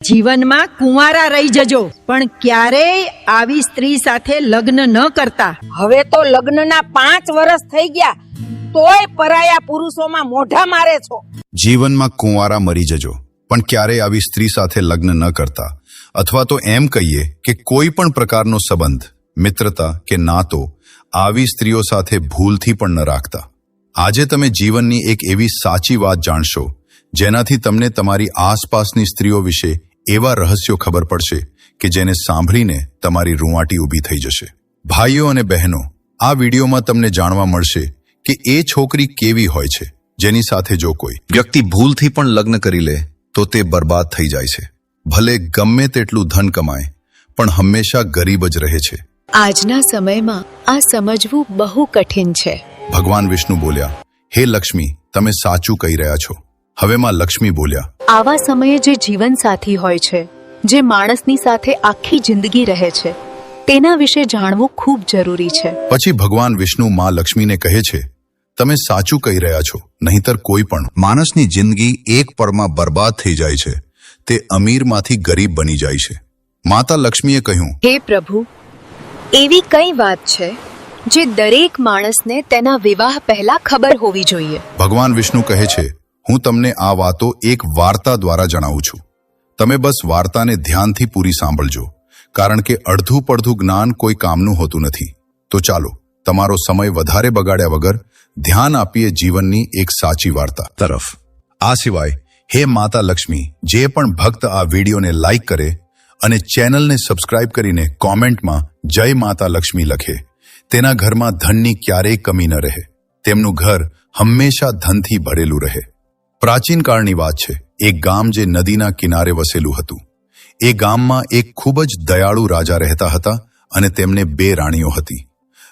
જીવનમાં કુંવારા રહી જજો, પણ ક્યારેય આવી સ્ત્રી સાથે લગ્ન ન કરતા. હવે તો લગ્નના 5 વર્ષ થઈ ગયા, તોય પરાયા પુરુષોમાં મોઢા મારે છો. જીવનમાં કુંવારા મરી જજો, પણ ક્યારેય આવી સ્ત્રી સાથે લગ્ન ન કરતા, અથવા તો એમ કહીએ કે કોઈ પણ પ્રકારનો સંબંધ, મિત્રતા કે નાતો આવી સ્ત્રીઓ સાથે ભૂલથી પણ ન રાખતા. આજે તમે જીવનની એક એવી સાચી વાત જાણશો જેનાથી તમને તમારી આસપાસની સ્ત્રીઓ વિશે એવા રહસ્યો ખબર પડશે કે જેને સાંભળીને તમારી રૂંવાટી ઊભી થઈ જશે. ભાઈઓ અને બહેનો, આ વિડીયોમાં તમને જાણવા મળશે કે એ છોકરી કેવી હોય છે જેની સાથે જો કોઈ વ્યક્તિ ભૂલથી પણ લગ્ન કરી લે તો તે બરબાદ થઈ જાય છે. ભલે ગમે તેટલું ધન કમાય પણ હંમેશા ગરીબ જ રહે છે. આજના સમયમાં આ સમજવું બહુ કઠિન છે. ભગવાન વિષ્ણુ બોલ્યા, હે લક્ષ્મી, તમે સાચું કહી રહ્યા છો. હવે માં લક્ષ્મી બોલ્યા, આવા સમયે જે જીવનસાથી હોય છે, જે માણસની સાથે આખી જિંદગી રહે છે, તેના વિશે જાણવું ખૂબ જરૂરી છે. પછી ભગવાન વિષ્ણુ માં લક્ષ્મીને કહે છે, તમે સાચું કહી રહ્યા છો, નહીંતર કોઈ પણ માણસની જિંદગી એક પળમાં બરબાદ થઈ જાય છે. તે અમીરમાંથી ગરીબ બની જાય છે. માતા લક્ષ્મીએ કહ્યું, હે પ્રભુ, એવી કઈ વાત છે જે દરેક માણસને તેના વિવાહ પહેલા ખબર હોવી જોઈએ? ભગવાન વિષ્ણુ કહે છે, હું તમને આ વાતો એક વાર્તા દ્વારા જણાવું છું. તમે બસ વાર્તાને ધ્યાનથી પૂરી સાંભળજો, કારણ કે અડધું પડધું જ્ઞાન કોઈ કામનું હોતું નથી. તો ચાલો તમારો સમય વધારે બગાડ્યા વગર ધ્યાન આપીએ જીવનની એક સાચી વાર્તા તરફ. આ સિવાય હે માતા લક્ષ્મી, જે પણ ભક્ત આ વિડીયોને લાઈક કરે અને ચેનલને સબસ્ક્રાઇબ કરીને કોમેન્ટમાં જય માતા લક્ષ્મી લખે, તેના ઘરમાં ધનની ક્યારેય કમી ન રહે. તેમનું ઘર હંમેશા ધનથી ભરેલું રહે. પ્રાચીન કાળની વાત છે. એક ગામ જે નદીના કિનારે વસેલું હતું. એ ગામમાં એક ખૂબ જ દયાળુ રાજા રહેતા હતા અને તેમને 2 રાણીઓ હતી.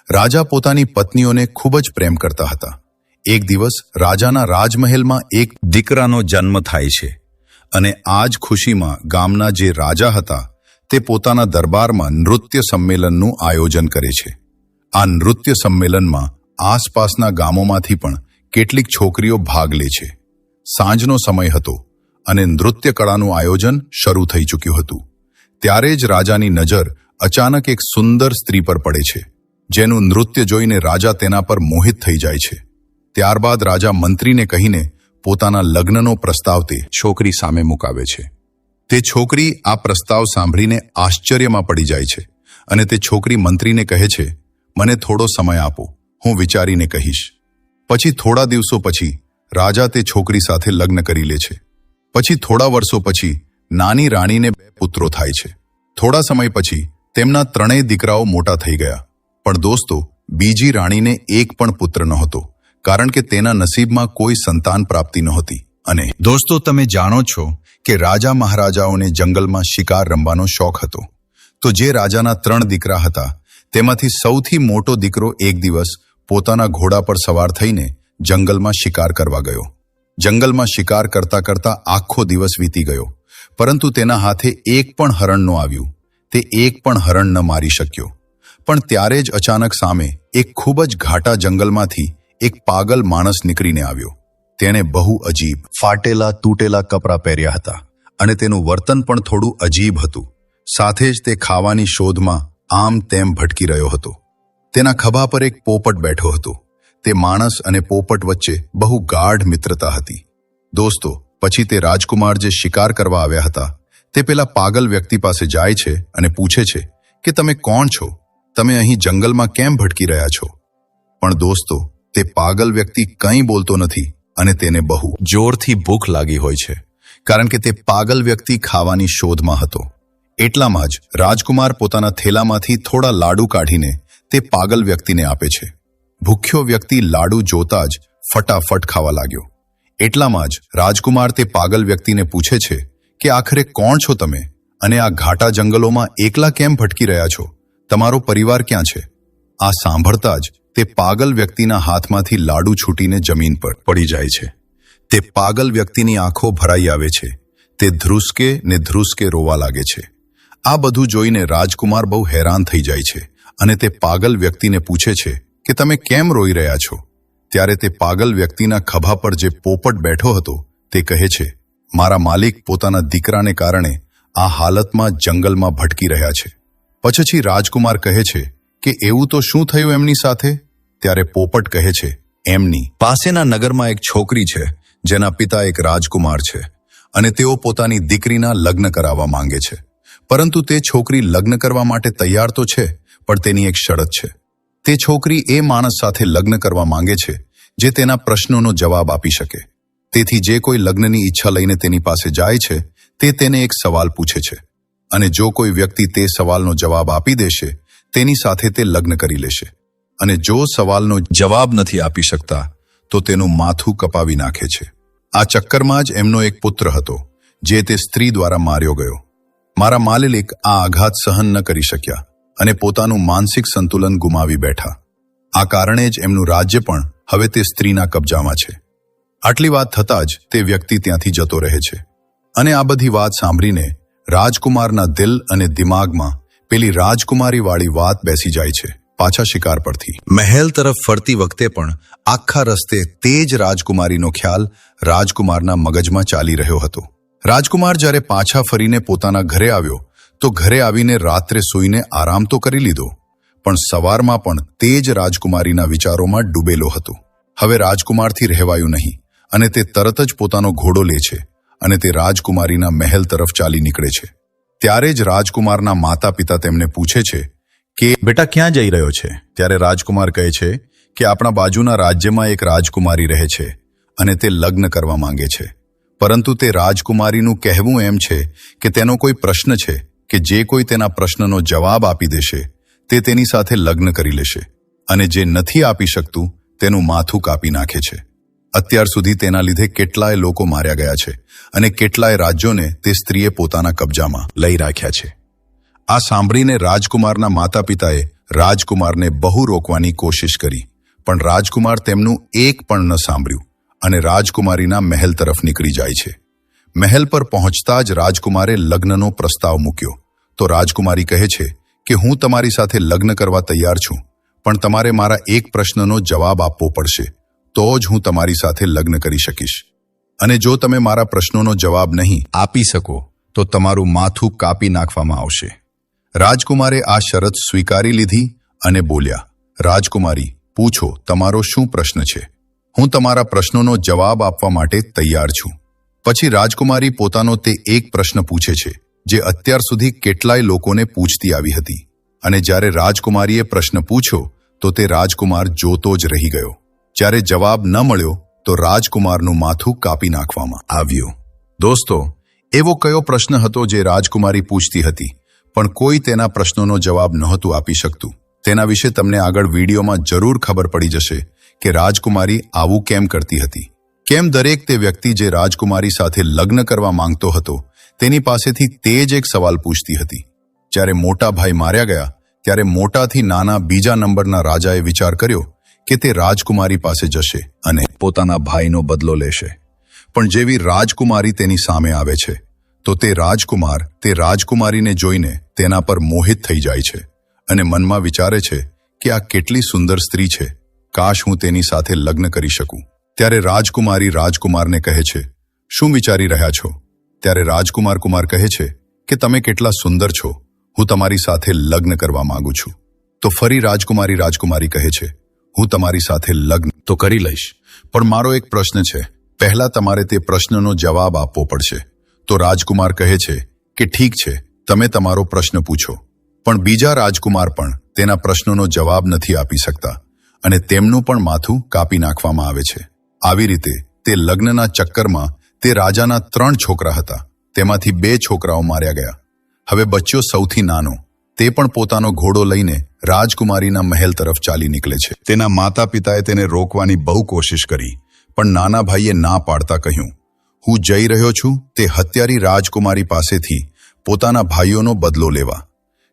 રાજા પોતાની પત્નીઓને ખૂબ જ પ્રેમ કરતા હતા. એક દિવસ રાજાના રાજમહેલમાં એક દીકરાનો જન્મ થાય છે અને આ જ ખુશીમાં ગામના જે રાજા હતા તે પોતાના દરબારમાં નૃત્ય સંમેલનનું આયોજન કરે છે. આ નૃત્ય સંમેલનમાં આસપાસના ગામોમાંથી પણ કેટલીક છોકરીઓ ભાગ લે છે. સાંજનો સમય હતો અને નૃત્ય કળાનું આયોજન શરૂ થઈ ચૂક્યું હતું. ત્યારે જ રાજાની નજર અચાનક એક સુંદર સ્ત્રી પર પડે છે, જેનું નૃત્ય જોઈને રાજા તેના પર મોહિત થઈ જાય છે. ત્યારબાદ રાજા મંત્રીને કહીને પોતાના લગ્નનો પ્રસ્તાવ તે છોકરી સામે મુકાવે છે. તે છોકરી આ પ્રસ્તાવ સાંભળીને આશ્ચર્યમાં પડી જાય છે અને તે છોકરી મંત્રીને કહે છે, મને થોડો સમય આપો, હું વિચારીને કહીશ. પછી થોડા દિવસો પછી રાજા તે છોકરી સાથે લગ્ન કરી લે છે. પછી થોડા વર્ષો પછી નાની રાણીને 2 પુત્રો થાય છે. થોડા સમય પછી તેમના 3 દીકરાઓ મોટા થઈ ગયા. પણ દોસ્તો, બીજી રાણીને એક પણ પુત્ર નહોતો, કારણ કે તેના નસીબમાં કોઈ સંતાન પ્રાપ્તિ નહોતી. અને દોસ્તો, તમે જાણો છો કે રાજા મહારાજાઓને જંગલમાં શિકાર રમવાનો શોખ હતો. તો જે રાજાના 3 દીકરા હતા તેમાંથી સૌથી મોટો દીકરો એક દિવસ પોતાના ઘોડા પર સવાર થઈને જંગલમાં શિકાર કરવા ગયો. જંગલમાં શિકાર કરતા કરતા આખો દિવસ વીતી ગયો, પરંતુ તેના હાથે એક પણ હરણ ન આવ્યું. તે એક પણ હરણ ન મારી શક્યો. પણ ત્યારે જ અચાનક સામે એક ખૂબ જ ઘાટા જંગલમાંથી એક પાગલ માણસ નીકળીને આવ્યો. તેણે બહુ અજીબ ફાટેલા તૂટેલા કપડાં પહેર્યા હતા અને તેનું વર્તન પણ થોડું અજીબ હતું. સાથે જ તે ખાવાની શોધમાં આમ તેમ ભટકી રહ્યો હતો. તેના ખભા પર એક પોપટ બેઠો હતો. તે માણસ અને પોપટ વચ્ચે બહુ ગાઢ મિત્રતા હતી. દોસ્તો, પછી તે રાજકુમાર જે શિકાર કરવા આવ્યા હતા તે પેલા પાગલ વ્યક્તિ પાસે જાય છે અને પૂછે છે કે તમે કોણ છો? તમે અહીં જંગલમાં કેમ ભટકી રહ્યા છો? પણ દોસ્તો, તે પાગલ વ્યક્તિ કંઈ બોલતો નથી અને તેને બહુ જોરથી ભૂખ લાગી હોય છે, કારણ કે તે પાગલ વ્યક્તિ ખાવાની શોધમાં હતો. એટલામાં જ રાજકુમાર પોતાના થેલામાંથી થોડા લાડુ કાઢીને તે પાગલ વ્યક્તિને આપે છે. ભૂખ્યો વ્યક્તિ લાડુ જોતા જ ફટાફટ ખાવા લાગ્યો. એટલામાં જ રાજકુમાર તે પાગલ વ્યક્તિને પૂછે છે કે આખરે કોણ છો તમે અને આ ઘાટા જંગલોમાં એકલા કેમ ભટકી રહ્યા છો? તમારો પરિવાર ક્યાં છે? આ સાંભળતા જ તે પાગલ વ્યક્તિના હાથમાંથી લાડુ છૂટીને જમીન પર પડી જાય છે. તે પાગલ વ્યક્તિની આંખો ભરાઈ આવે છે. તે ધ્રુસકે રોવા લાગે છે. આ બધું જોઈને રાજકુમાર બહુ હેરાન થઈ જાય છે અને તે પાગલ વ્યક્તિને પૂછે છે કે તમે કેમ રોઈ રહ્યા છો? ત્યારે તે પાગલ વ્યક્તિના ખભા પર જે પોપટ બેઠો હતો તે કહે છે, મારા માલિક પોતાના દીકરાને કારણે આ હાલતમાં જંગલમાં ભટકી રહ્યા છે. પછી રાજકુમાર કહે છે કે એવું તો શું થયું એમની સાથે? ત્યારે પોપટ કહે છે, એમની પાસેના નગરમાં એક છોકરી છે જેના પિતા એક રાજકુમાર છે અને તેઓ પોતાની દીકરીના લગ્ન કરાવવા માંગે છે. પરંતુ તે છોકરી લગ્ન કરવા માટે તૈયાર તો છે, પણ તેની એક શરત છે. તે છોકરી એ માણસ સાથે લગ્ન કરવા માંગે છે જે તેના પ્રશ્નોનો જવાબ આપી શકે. તેથી જે કોઈ લગ્નની ઈચ્છા લઈને તેની પાસે જાય છે તે તેને એક સવાલ પૂછે છે અને જો કોઈ વ્યક્તિ તે સવાલનો જવાબ આપી દેશે તેની સાથે તે લગ્ન કરી લેશે અને જો સવાલનો જવાબ નથી આપી શકતા તો તેનું માથું કપાવી નાખે છે. આ ચક્કરમાં જ એમનો એક પુત્ર હતો જે તે સ્ત્રી દ્વારા માર્યો ગયો. મારા માલિક આ આઘાત સહન ન કરી શક્યા અને પોતાનું માનસિક સંતુલન ગુમાવી બેઠા. આ કારણે જ એમનું રાજ્ય પણ હવે તે સ્ત્રીના કબજામાં છે. આટલી વાત થતાં જ તે વ્યક્તિ ત્યાંથી જતો રહે છે અને આ બધી વાત સાંભળીને રાજકુમારના દિલ અને દિમાગમાં પેલી રાજકુમારીવાળી વાત બેસી જાય છે. પાછા શિકાર પરથી મહેલ તરફ ફરતી વખતે પણ આખા રસ્તે તે જ રાજકુમારીનો ખ્યાલ રાજકુમારના મગજમાં ચાલી રહ્યો હતો. રાજકુમાર જ્યારે પાછા ફરીને પોતાના ઘરે આવ્યો તો ઘરે આવીને રાત્રે સૂઈને આરામ તો કરી લીધો, પણ સવારમાં પણ તે જ રાજકુમારીના વિચારોમાં ડૂબેલો હતો. હવે રાજકુમારથી રહેવાયું નહીં અને તે તરત જ પોતાનો ઘોડો લે છે અને તે રાજકુમારીના મહેલ તરફ ચાલી નીકળે છે. ત્યારે જ રાજકુમારના માતા પિતા તેમને પૂછે છે કે બેટા ક્યાં જઈ રહ્યો છે? ત્યારે રાજકુમાર કહે છે કે આપણા બાજુના રાજ્યમાં એક રાજકુમારી રહે છે અને તે લગ્ન કરવા માંગે છે. પરંતુ તે રાજકુમારીનું કહેવું એમ છે કે તેનો કોઈ પ્રશ્ન છે કે જે કોઈ તેના પ્રશ્નનો જવાબ આપી દેશે તે તેની સાથે લગ્ન કરી લેશે અને જે નથી આપી શકતું તેનું માથું કાપી નાખે છે. અત્યાર સુધી તેના લીધે કેટલાય લોકો માર્યા ગયા છે અને કેટલાય રાજ્યોને તે સ્ત્રીએ પોતાના કબજામાં લઈ રાખ્યા છે. આ સાંભળીને રાજકુમારના માતા પિતાએ રાજકુમારને બહુ રોકવાની કોશિશ કરી, પણ રાજકુમાર તેમનું એક પણ ન સાંભળ્યું અને રાજકુમારીના મહેલ તરફ નીકળી જાય છે. મહેલ પર પહોંચતા જ રાજકુમારે લગ્નનો પ્રસ્તાવ મૂક્યો તો રાજકુમારી કહે છે કે હું તમારી સાથે લગ્ન કરવા તૈયાર છું, પણ તમારે મારા એક પ્રશ્નનો જવાબ આપવો પડશે તો જ હું તમારી સાથે લગ્ન કરી શકીશ અને જો તમે મારા પ્રશ્નોનો જવાબ નહીં આપી શકો તો તમારું માથું કાપી નાખવામાં આવશે. રાજકુમારે આ શરત સ્વીકારી લીધી અને બોલ્યા, રાજકુમારી પૂછો, તમારો શું પ્રશ્ન છે? હું તમારા પ્રશ્નોનો જવાબ આપવા માટે તૈયાર છું. પછી રાજકુમારી પોતાનો તે એક પ્રશ્ન પૂછે છે જે અત્યાર સુધી કેટલાય લોકોને પૂછતી આવી હતી અને જ્યારે રાજકુમારીએ પ્રશ્ન પૂછ્યો તો તે રાજકુમાર જોતો જ રહી ગયો. જ્યારે જવાબ ન મળ્યો તો રાજકુમારનું માથું કાપી નાખવામાં આવ્યું. દોસ્તો, એવો કયો પ્રશ્ન હતો જે રાજકુમારી પૂછતી હતી પણ કોઈ તેના પ્રશ્નોનો જવાબ નહોતું આપી શકતું? તેના વિશે તમને આગળ વિડીયોમાં જરૂર ખબર પડી જશે કે રાજકુમારી આવું કેમ કરતી હતી. કેમ દરેક તે વ્યક્તિ જે રાજકુમારી સાથે લગ્ન કરવા માંગતો હતો તેની પાસેથી તે જ એક સવાલ પૂછતી હતી. જ્યારે મોટા ભાઈ માર્યા ગયા ત્યારે મોટાથી નાના બીજા નંબરના રાજાએ વિચાર કર્યો કે તે રાજકુમારી પાસે જશે અને પોતાના ભાઈનો બદલો લેશે. પણ જેવી રાજકુમારી તેની સામે આવે છે તો તે રાજકુમાર તે રાજકુમારીને જોઈને તેના પર મોહિત થઈ જાય છે અને મનમાં વિચારે છે કે આ કેટલી સુંદર સ્ત્રી છે, કાશ હું તેની સાથે લગ્ન કરી શકું. ત્યારે રાજકુમારી રાજકુમારને કહે છે, શું વિચારી રહ્યા છો? ત્યારે રાજકુમાર કહે છે કે તમે કેટલા સુંદર છો, હું તમારી સાથે લગ્ન કરવા માંગુ છું. તો ફરી રાજકુમારી કહે છે, હું તમારી સાથે લગ્ન તો કરી લઈશ, પણ મારો એક પ્રશ્ન છે, પહેલા તમારે તે પ્રશ્નનો જવાબ આપવો પડશે. તો રાજકુમાર કહે છે કે ઠીક છે, તમે તમારો પ્રશ્ન પૂછો. પણ બીજા રાજકુમાર પણ તેના પ્રશ્નોનો જવાબ નથી આપી શકતા અને તેમનું પણ માથું કાપી નાખવામાં આવે છે. આવી રીતે તે લગ્નના ચક્કરમાં તે રાજાના 3 છોકરા હતા, તેમાંથી 2 છોકરાઓ માર્યા ગયા. હવે બચ્યો સૌથી નાનો, તે પણ પોતાનો ઘોડો લઈને રાજકુમારીના મહેલ તરફ ચાલી નીકળે છે. તેના માતા પિતાએ તેને રોકવાની બહુ કોશિશ કરી, પણ નાના ભાઈએ ના પાડતા કહ્યું, હું જઈ રહ્યો છું તે હત્યારી રાજકુમારી પાસેથી પોતાના ભાઈઓનો બદલો લેવા.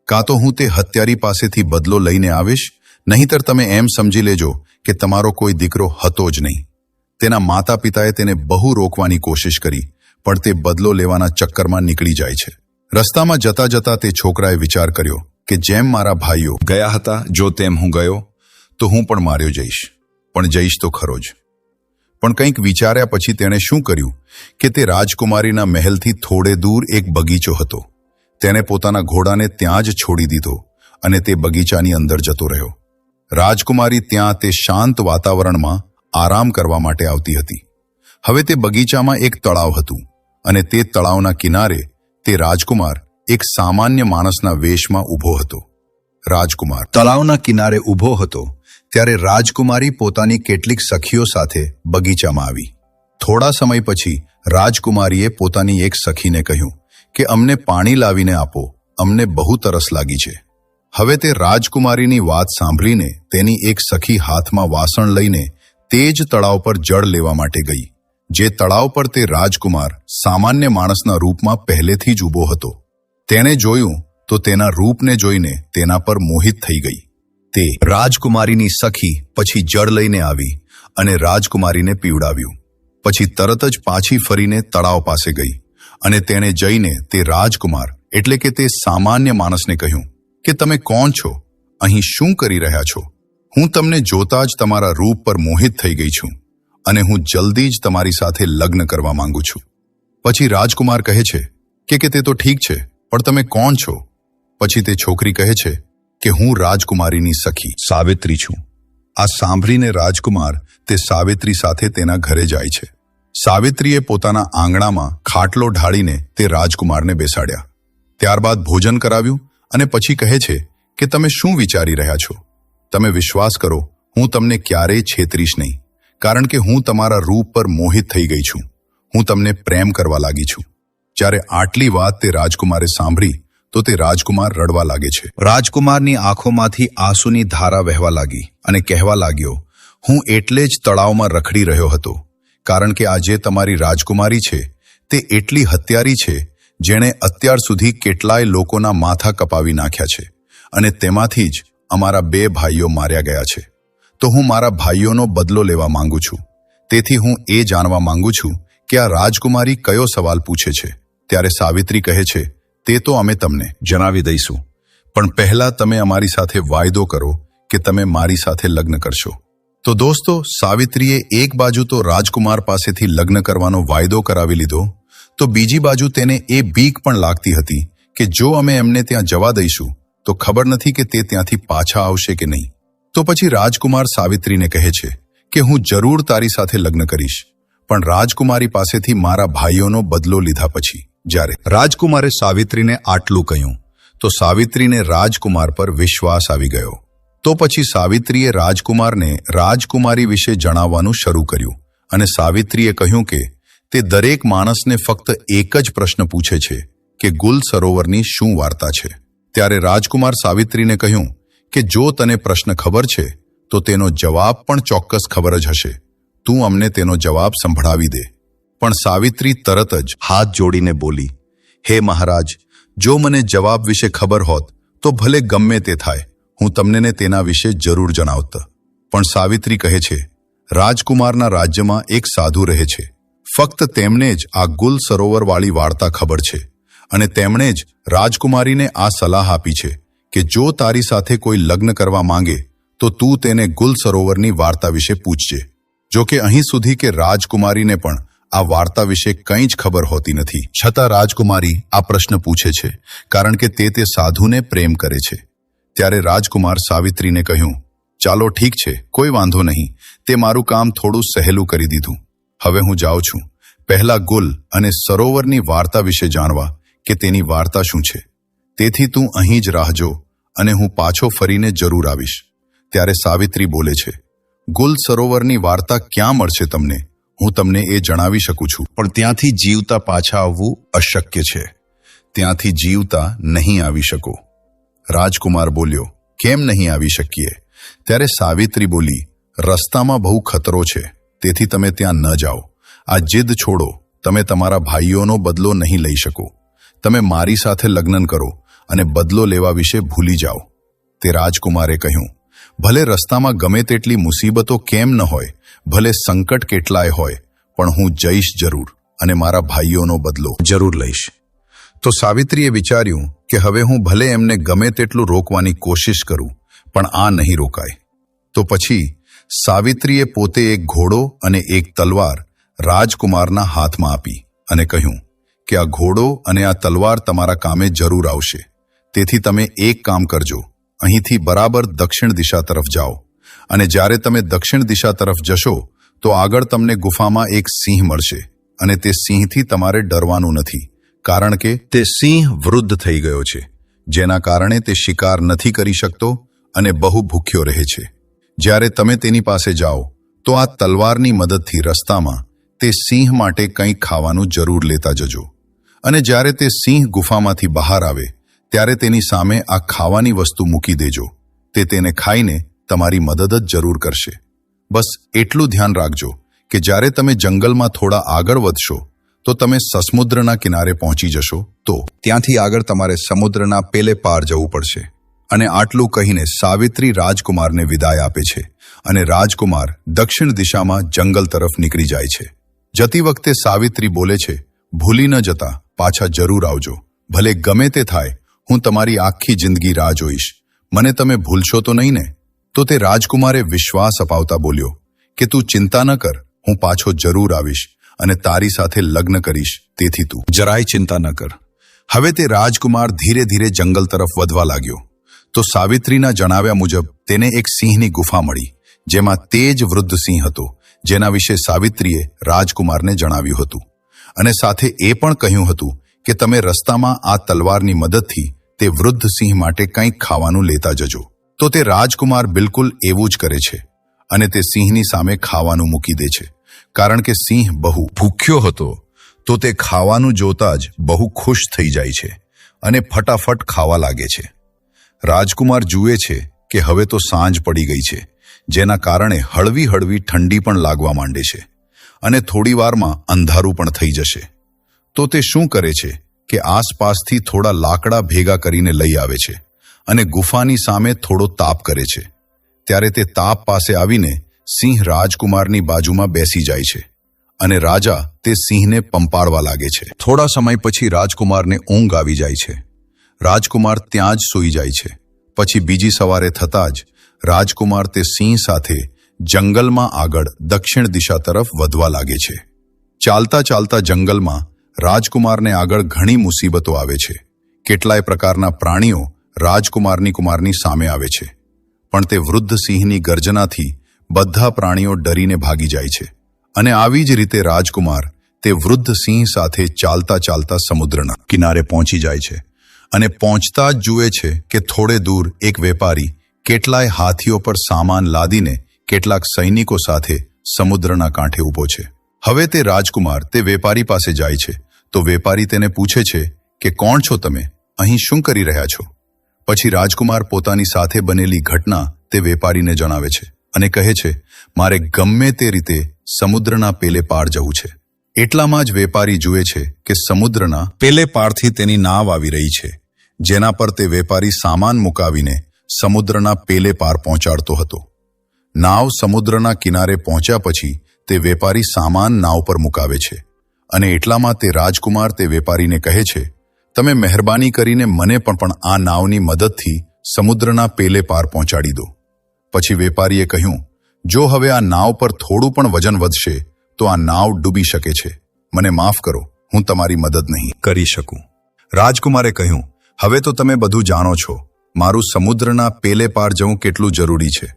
કાં તો હું તે હત્યારી પાસેથી બદલો લઈને આવીશ, નહીંતર તમે એમ સમજી લેજો કે તમારો કોઈ દીકરો હતો જ નહીં. તેના માતા પિતાએ તેને બહુ રોકવાની કોશિશ કરી, પણ તે બદલો લેવાના ચક્કરમાં નીકળી જાય છે. રસ્તામાં જતા જતા તે છોકરાએ વિચાર કર્યો કે જેમ મારા ભાઈઓ ગયા હતા, જો તેમ હું ગયો તો હું પણ માર્યો જઈશ, પણ જઈશ તો ખરો જ. પણ કંઈક વિચાર્યા પછી તેણે શું કર્યું કે તે રાજકુમારીના મહેલથી થોડે દૂર એક બગીચો હતો, તેને પોતાના ઘોડાને ત્યાં જ છોડી દીધો અને તે બગીચાની અંદર જતો રહ્યો. રાજકુમારી ત્યાં તે શાંત વાતાવરણમાં આરામ કરવા માટે આવતી હતી. હવે તે બગીચામાં એક તળાવ હતું અને તે તળાવના કિનારે તે રાજકુમાર એક સામાન્ય માણસના વેશમાં ઊભો હતો. રાજકુમાર તળાવના કિનારે ઊભો હતો ત્યારે રાજકુમારી પોતાની કેટલીક સખીઓ સાથે બગીચામાં આવી. થોડા સમય પછી રાજકુમારીએ પોતાની એક સખીને કહ્યું કે અમને પાણી લાવીને આપો, અમને બહુ તરસ લાગી છે. હવે તે રાજકુમારીની વાત સાંભળીને તેની એક સખી હાથમાં વાસણ લઈને તે જ તળાવ પર જળ લેવા માટે ગઈ. જે તળાવ પર તે રાજકુમાર સામાન્ય માણસના રૂપમાં પહેલેથી જ ઊભો હતો. તેણે જોયું તો તેના રૂપને જોઈને તેના પર મોહિત થઈ ગઈ. તે રાજકુમારીની સખી પછી જળ લઈને આવી અને રાજકુમારીને પીવડાવ્યું. પછી તરત જ પાછી ફરીને તળાવ પાસે ગઈ અને તેણે જઈને તે રાજકુમાર એટલે કે તે સામાન્ય માણસને કહ્યું કે તમે કોણ છો, અહીં શું કરી રહ્યા છો? હું તમને જોતા જ તમારા રૂપ પર મોહિત થઈ ગઈ છું અને હું જલ્દી જ તમારી સાથે લગ્ન કરવા માંગુ છું. પછી રાજકુમાર કહે છે કે તે તો ઠીક છે, પણ તમે કોણ છો? પછી તે છોકરી કહે છે કે હું રાજકુમારીની સખી સાવિત્રી છું. આ સાંભળીને રાજકુમાર તે સાવિત્રી સાથે તેના ઘરે જાય છે. સાવિત્રીએ પોતાના આંગણામાં ખાટલો ઢાળીને તે રાજકુમારને બેસાડ્યા. ત્યારબાદ ભોજન કરાવ્યું અને પછી કહે છે કે તમે શું વિચારી રહ્યા છો? તમે વિશ્વાસ કરો, હું તમને ક્યારેય છેતરીશ નહીં, કારણ કે હું તમારા રૂપ પર મોહિત થઈ ગઈ છું. હું તમને પ્રેમ કરવા લાગી છું. જ્યારે આટલી વાત તે રાજકુમારે સાંભળી તો તે રાજકુમાર રડવા લાગે છે. રાજકુમારની આંખોમાંથી આંસુની ધારા વહેવા લાગી અને કહેવા લાગ્યો, હું એટલે જ તળાવમાં રખડી રહ્યો હતો, કારણ કે આ જે તમારી રાજકુમારી છે તે એટલી હત્યારી છે જેણે અત્યાર સુધી કેટલાય લોકોના માથા કપાવી નાખ્યા છે અને તેમાંથી જ અમારા 2 ભાઈઓ માર્યા ગયા છે. તો હું મારા ભાઈઓનો બદલો લેવા માંગુ છું. તેથી હું એ જાણવા માંગુ છું કે આ રાજકુમારી કયો સવાલ પૂછે છે. ત્યારે સાવિત્રી કહે છે, તે તો અમે તમને જણાવી દઈશું, પણ પહેલા તમે અમારી સાથે વાયદો કરો કે તમે મારી સાથે લગ્ન કરશો. તો દોસ્તો, સાવિત્રીએ એક બાજુ તો રાજકુમાર પાસેથી લગ્ન કરવાનો વાયદો કરાવી લીધો, તો બીજી બાજુ તેને એ બીક પણ લાગતી હતી કે જો અમે એમને ત્યાં જવા દઈશું તો ખબર નથી કે તે ત્યાંથી પાછા આવશે કે નહીં. તો પછી રાજકુમાર સાવિત્રીને કહે છે કે હું જરૂર તારી સાથે લગ્ન કરીશ, પણ રાજકુમારી પાસેથી મારા ભાઈઓનો બદલો લીધા પછી. જ્યારે રાજકુમારે સાવિત્રીને આટલું કહ્યું તો સાવિત્રીને રાજકુમાર પર વિશ્વાસ આવી ગયો. તો પછી સાવિત્રીએ રાજકુમારને રાજકુમારી વિશે જણાવવાનું શરૂ કર્યું અને સાવિત્રીએ કહ્યું કે તે દરેક માણસને ફક્ત એક જ પ્રશ્ન પૂછે છે કે ગુલ સરોવરની શું વાર્તા છે. ત્યારે રાજકુમાર સાવિત્રીને કહ્યું કે જો તને પ્રશ્ન ખબર છે તો તેનો જવાબ પણ ચોક્કસ ખબર જ હશે. તું અમને તેનો જવાબ સંભળાવી દે. પણ સાવિત્રી તરત જ હાથ જોડીને બોલી, હે મહારાજ, જો મને જવાબ વિશે ખબર હોત તો ભલે ગમે તે થાય, હું તમને તેના વિશે જરૂર જણાવત. પણ સાવિત્રી કહે છે, રાજકુમારના રાજ્યમાં એક સાધુ રહે છે. ફક્ત તેમને જ આ ગુલ સરોવરવાળી વાર્તા ખબર છે અને તેમણે જ રાજકુમારીને આ સલાહ આપી છે કે જો તારી સાથે કોઈ લગ્ન કરવા માંગે તો તું તેને ગુલ સરોવરની વાર્તા વિશે પૂછજે. જો કે અહીં સુધી કે રાજકુમારીને પણ આ વાર્તા વિશે કંઈ જ ખબર હોતી નથી, છતાં રાજકુમારી આ પ્રશ્ન પૂછે છે કારણ કે તે સાધુને પ્રેમ કરે છે. ત્યારે રાજકુમાર સાવિત્રીને કહ્યું, ચાલો ઠીક છે, કોઈ વાંધો નહીં, તે મારું કામ થોડું સહેલું કરી દીધું. હવે હું જાઉં છું પહેલા ગુલ અને સરોવરની વાર્તા વિશે જાણવા કે તેની વાર્તા શું છે. તેથી તું અહીં જ રાહજો અને હું પાછો ફરીને જરૂર આવીશ. ત્યારે સાવિત્રી બોલે છે, ગુલ સરોવરની વાર્તા ક્યાં મળશે તમને? હું તમને એ જણાવી શકું છું, પણ ત્યાંથી જીવતા પાછા આવવું અશક્ય છે. ત્યાંથી જીવતા નહીં આવી શકો. રાજકુમાર બોલ્યો, કેમ નહીં આવી શકીએ? ત્યારે સાવિત્રી બોલી, રસ્તામાં બહુ ખતરો છે, તેથી તમે ત્યાં ન જાઓ. આ જીદ છોડો. તમે તમારા ભાઈઓનો બદલો નહીં લઈ શકો. તમે મારી સાથે લગ્ન કરો અને બદલો લેવા વિશે ભૂલી જાઓ. તે રાજકુમારે કહ્યું, ભલે રસ્તામાં ગમે તેટલી મુસીબતો કેમ ન હોય, ભલે સંકટ કેટલાય હોય, પણ હું જઈશ જરૂર અને મારા ભાઈઓનો બદલો જરૂર લઈશ. તો સાવિત્રીએ વિચાર્યું કે હવે હું ભલે એમને ગમે તેટલું રોકવાની કોશિશ કરું, પણ આ નહીં રોકાય. તો પછી સાવિત્રીએ પોતે એક ઘોડો અને એક તલવાર રાજકુમારના હાથમાં આપી અને કહ્યું કે આ ઘોડો અને આ તલવાર તમારા કામે જરૂર આવશે. તેથી તમે એક કામ કરજો, અહીંથી બરાબર દક્ષિણ દિશા તરફ જાઓ, અને જ્યારે તમે દક્ષિણ દિશા તરફ જશો તો આગળ તમને ગુફામાં એક સિંહ મળશે, અને તે સિંહથી તમારે ડરવાનું નથી, કારણ કે તે સિંહ વૃદ્ધ થઈ ગયો છે, જેના કારણે તે શિકાર નથી કરી શકતો અને બહુ ભૂખ્યો રહે છે. જ્યારે તમે તેની પાસે જાઓ તો આ તલવારની મદદથી રસ્તામાં તે સિંહ માટે કંઈક ખાવાનું જરૂર લેતા જજો, અને જ્યારે તે સિંહ ગુફામાંથી બહાર આવે ત્યારે તેની સામે આ ખાવાની વસ્તુ મૂકી દેજો. તે તેને ખાઈને તમારી મદદ જ જરૂર કરશે. બસ એટલું ધ્યાન રાખજો કે જ્યારે તમે જંગલમાં થોડા આગળ વધશો તો તમે સમુદ્રના કિનારે પહોંચી જશો, તો ત્યાંથી આગળ તમારે સમુદ્રના પેલે પાર જવું પડશે. અને આટલું કહીને સાવિત્રી રાજકુમારને વિદાય આપે છે, અને રાજકુમાર દક્ષિણ દિશામાં જંગલ તરફ નીકળી જાય છે. જતી વખતે સાવિત્રી બોલે છે, ભૂલી ન જતા, પાછા જરૂર આવજો. ભલે ગમે તે થાય, હું તમારી આખી જિંદગી રાહ જોઈશ. મને તમે ભૂલશો તો નહીં ને? તો તે રાજકુમારે વિશ્વાસ અપાવતા બોલ્યો કે તું ચિંતા ન કર, હું પાછો જરૂર આવીશ અને તારી સાથે લગ્ન કરીશ, તેથી તું જરાય ચિંતા ન કર. હવે તે રાજકુમાર ધીરે ધીરે જંગલ તરફ વધવા લાગ્યો તો સાવિત્રીના જણાવ્યા મુજબ તેને એક સિંહની ગુફા મળી, જેમાં તે જ વૃદ્ધ સિંહ હતો જેના વિશે સાવિત્રીએ રાજકુમારને જણાવ્યું હતું, અને સાથે એ પણ કહ્યું હતું કે તમે રસ્તામાં આ તલવારની મદદથી તે વૃદ્ધ સિંહ માટે કંઈક ખાવાનું લેતા જજો. તો તે રાજકુમાર બિલકુલ એવું જ કરે છે, અને તે સિંહની સામે ખાવાનું મૂકી દે છે. કારણ કે સિંહ બહુ ભૂખ્યો હતો તો તે ખાવાનું જોતા જ બહુ ખુશ થઈ જાય છે અને ફટાફટ ખાવા લાગે છે. રાજકુમાર જુએ છે કે હવે તો સાંજ પડી ગઈ છે, જેના કારણે હળવી હળવી ઠંડી પણ લાગવા માંડે છે અને થોડી વારમાં અંધારું પણ થઈ જશે. તો તે શું કરે છે કે આસપાસથી થોડા લાકડા ભેગા કરીને લઈ આવે છે અને ગુફાની સામે થોડો તાપ કરે છે. ત્યારે તે તાપ પાસે આવીને સિંહ રાજકુમારની બાજુમાં બેસી જાય છે અને રાજા તે સિંહને પંપાળવા લાગે છે. થોડા સમય પછી રાજકુમારને ઊંઘ આવી જાય છે. રાજકુમાર ત્યાં જ સૂઈ જાય છે. પછી બીજી સવારે થતાં જ રાજકુમાર તે સિંહ સાથે જંગલમાં આગળ દક્ષિણ દિશા તરફ વધવા લાગે છે. ચાલતા ચાલતા જંગલમાં રાજકુમારને આગળ ઘણી મુસીબતો આવે છે. કેટલાય પ્રકારના પ્રાણીઓ રાજકુમારની સામે આવે છે, પણ તે વૃદ્ધ સિંહની ગર્જનાથી બધા પ્રાણીઓ ડરીને ભાગી જાય છે. અને આવી જ રીતે રાજકુમાર તે વૃદ્ધ સિંહ સાથે ચાલતા ચાલતા સમુદ્રના કિનારે પહોંચી જાય છે, અને પહોંચતા જ જુએ છે કે થોડે દૂર એક વેપારી કેટલાય હાથીઓ પર સામાન લાદીને કેટલાક સૈનિકો સાથે સમુદ્રના કાંઠે ઊભો છે. હવે તે રાજકુમાર તે વેપારી પાસે જાય છે તો વેપારી તેને પૂછે છે કે કોણ છો તમે, અહીં શું કરી રહ્યા છો? પછી રાજકુમાર પોતાની સાથે બનેલી ઘટના તે વેપારીને જણાવે છે અને કહે છે, મારે ગમે તે રીતે સમુદ્રના પેલે પાર જવું છે. એટલામાં જ વેપારી જુએ છે કે સમુદ્રના પેલે પારથી તેની નાવ આવી રહી છે, જેના પર તે વેપારી સામાન મુકાવીને સમુદ્રના પેલે પાર પહોંચાડતો હતો. નાવ સમુદ્રના કિનારે પહોંચ્યા પછી તે વેપારી સામાન નાવ પર મુકાવે છે, અને એટલામાં તે રાજકુમાર તે વેપારીને કહે છે, તમે મહેરબાની કરીને મને પણ આ નાવની મદદથી સમુદ્રના પેલે પાર પહોંચાડી દો. પછી વેપારીએ કહ્યું, જો હવે આ નાવ પર થોડું પણ વજન વધશે તો આ નાવ ડૂબી શકે છે. મને માફ કરો, હું તમારી મદદ નહીં કરી શકું. રાજકુમારે કહ્યું, હવે તો તમે બધું જાણો છો, મારું સમુદ્રના પેલે પાર જવું કેટલું જરૂરી છે.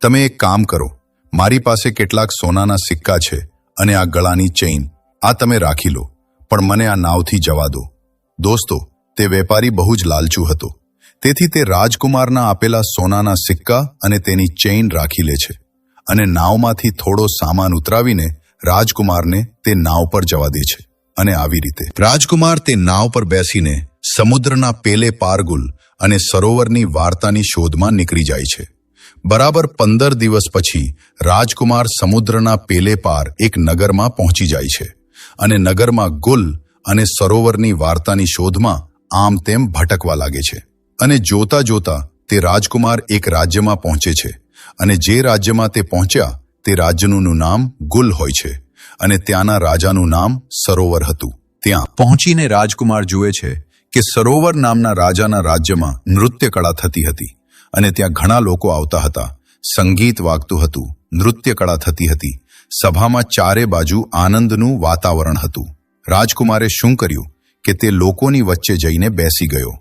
તમે એક કામ કરો, મારી પાસે કેટલાક સોનાના સિક્કા છે અને આ ગળાની ચેઇન, આ તમે રાખી લો, પણ મને આ નાવથી જવા દો. દોસ્તો, તે વેપારી બહુ જ લાલચુ હતો, તેથી તે રાજકુમારના આપેલા સોનાના સિક્કા અને તેની ચેઇન રાખી લે છે અને નાવમાંથી થોડો સામાન ઉતરાવીને રાજકુમારને તે નાવ પર જવા દે છે. અને આવી રીતે રાજકુમાર તે નાવ પર બેસીને સમુદ્રના પેલે પારગુલ અને સરોવરની વાર્તાની શોધમાં નીકળી જાય છે. બરાબર 15 દિવસ પછી રાજકુમાર સમુદ્રના પેલે પાર એક નગરમાં પહોંચી જાય છે અને નગરમાં ગુલ અને સરોવરની વાર્તાની શોધમાં આમ તેમ ભટકવા લાગે છે. અને જોતા જોતા તે રાજકુમાર એક રાજ્યમાં પહોંચે છે, અને જે રાજ્યમાં તે પહોંચ્યા તે રાજ્યનું નામ ગુલ હોય છે અને ત્યાંના રાજાનું નામ સરોવર હતું. ત્યાં પહોંચીને રાજકુમાર જુએ છે કે સરોવર નામના રાજાના રાજ્યમાં નૃત્ય કળા થતી હતી, અને ત્યાં ઘણા લોકો આવતા હતા. સંગીત વાગતું હતું, નૃત્ય કળા થતી હતી. સભામાં ચારે બાજુ આનંદનું વાતાવરણ હતું. રાજકુમારે શું કર્યું કે તે લોકોની વચ્ચે જઈને બેસી ગયો.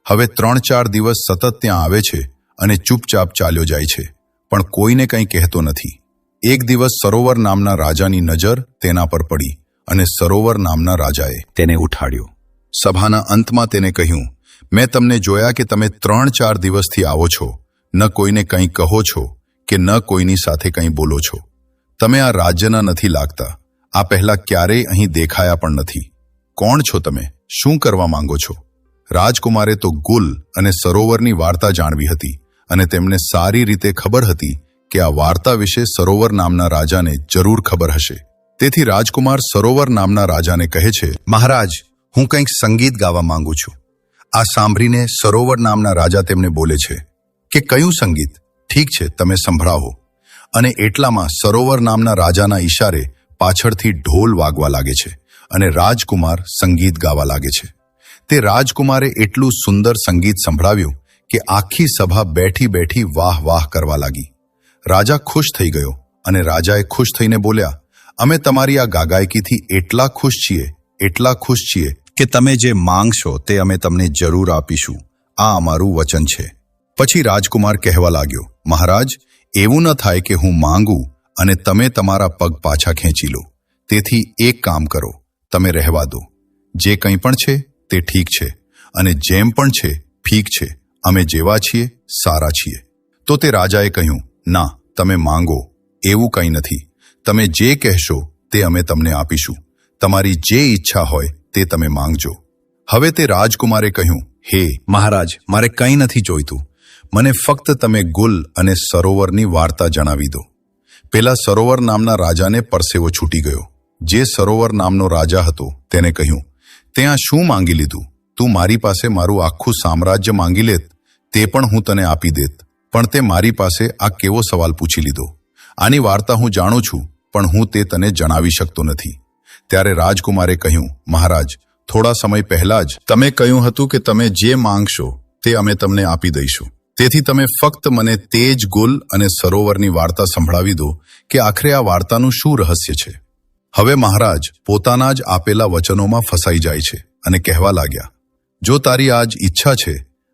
હવે 3-4 દિવસ સતત ત્યાં આવે છે અને ચૂપચાપ ચાલ્યો જાય છે, પણ કોઈને કંઈ કહેતો નથી. એક દિવસ સરોવર નામના રાજાની નજર તેના પર પડી અને સરોવર નામના રાજાએ તેને ઉઠાડ્યો. સભાના અંતમાં તેને કહ્યું, મેં તમને જોયા કે તમે 3-4 દિવસથી આવો છો, ન કોઈને કંઈ કહો છો કે ન કોઈની સાથે કંઈ બોલો છો. તમે આ રાજ્યના નથી લાગતા. આ પહેલા ક્યારેય અહીં દેખાયા પણ નથી. કોણ છો તમે? શું કરવા માંગો છો? રાજકુમારે તો ગુલ અને સરોવરની વાર્તા જાણવી હતી અને તેમને સારી રીતે ખબર હતી કે આ વાર્તા વિશે સરોવર નામના રાજાને જરૂર ખબર હશે. તેથી રાજકુમાર સરોવર નામના રાજાને કહે છે, મહારાજ, હું કંઈક સંગીત ગાવા માંગુ છું. આ સાંભળીને સરોવર નામના રાજા તેમને બોલે છે કે કયું સંગીત? ઠીક છે, તમે સંભળાવો. અને એટલામાં સરોવર નામના રાજાના ઈશારે પાછળથી ઢોલ વાગવા લાગે છે અને રાજકુમાર સંગીત ગાવા લાગે છે. તે રાજકુમારે એટલું સુંદર સંગીત સંભળાવ્યું કે આખી સભા બેઠી બેઠી વાહ વાહ કરવા લાગી. રાજા ખુશ થઈ ગયો અને રાજાએ ખુશ થઈને બોલ્યા, અમે તમારી આ ગાગાયકીથી એટલા ખુશ છીએ કે તમે જે માંગશો તે અમે તમને જરૂર આપીશું. આ અમારું વચન છે. પછી રાજકુમાર કહેવા લાગ્યો, મહારાજ, એવું ન થાય કે હું માંગું અને તમે તમારા પગ પાછા ખેંચી લો. તેથી એક કામ કરો, તમે રહેવા દો. જે કંઈ પણ છે તે ઠીક છે અને જેમ પણ છે ઠીક છે. અમે જેવા છીએ સારા છીએ. તો તે રાજાએ કહ્યું, ના, તમે માંગો. એવું કંઈ નથી. તમે જે કહેશો તે અમે તમને આપીશું. તમારી જે ઈચ્છા હોય તે તમે માંગજો. હવે તે રાજકુમારે કહ્યું, હે મહારાજ, મારે કંઈ નથી જોઈતું. મને ફક્ત તમે ગુલ અને સરોવરની વાર્તા જણાવી દો. પેલા સરોવર નામના રાજાને પરસેવો છૂટી ગયો. જે સરોવર નામનો રાજા હતો તેને કહ્યું, તે આ શું માંગી લીધું? તું મારી પાસે મારું આખું સામ્રાજ્ય માંગી લેત તે પણ હું તને આપી દેત, પણ તે મારી પાસે આ કેવો સવાલ પૂછી લીધો? આની વાર્તા હું જાણું છું, પણ હું તે તને જણાવી શકતો નથી. ત્યારે રાજકુમારે કહ્યું, મહારાજ, થોડા સમય પહેલા જ તમે કહ્યું હતું કે તમે જે માંગશો તે અમે તમને આપી દઈશું. તેથી તમે ફક્ત મને તે જ ગુલ અને સરોવરની વાર્તા સંભળાવી દો કે આખરે આ વાર્તાનું શું રહસ્ય છે. હવે મહારાજ પોતાના જ આપેલા વચનોમાં ફસાઈ જાય છે અને કહેવા લાગ્યા, જો તારી આજ ઈચ્છા છે,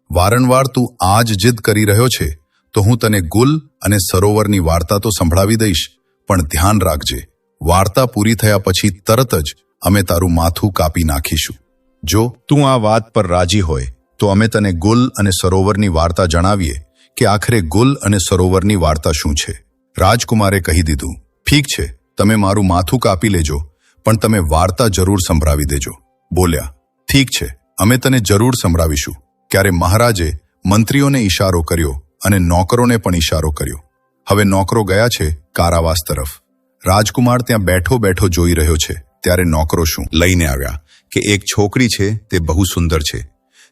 વારંવાર તું આ જ જીદ કરી રહ્યો છે, તો હું તને ગુલ અને સરોવરની વાર્તા તો સંભળાવી દઈશ, પણ ધ્યાન રાખજે, વાર્તા પૂરી થયા પછી તરત જ અમે તારું માથું કાપી નાખીશું. જો તું આ વાત પર રાજી હોય તો અમે તને ગુલ અને સરોવરની વાર્તા જણાવીએ કે આખરે ગુલ અને સરોવરની વાર્તા શું છે. રાજકુમારે કહી દીધું, ઠીક છે, તમે મારું માથું કાપી લેજો, પણ તમે વાર્તા જરૂર સંભળાવી દેજો. બોલ્યા, ઠીક છે, અમે તને જરૂર સંભળાવીશું. ત્યારે મહારાજે મંત્રીઓને ઈશારો કર્યો અને નોકરોને પણ ઈશારો કર્યો. હવે નોકરો ગયા છે કારાવાસ તરફ. રાજકુમાર ત્યાં બેઠો બેઠો જોઈ રહ્યો છે. ત્યારે નોકરો શું લઈને આવ્યા કે એક છોકરી છે, તે બહુ સુંદર છે.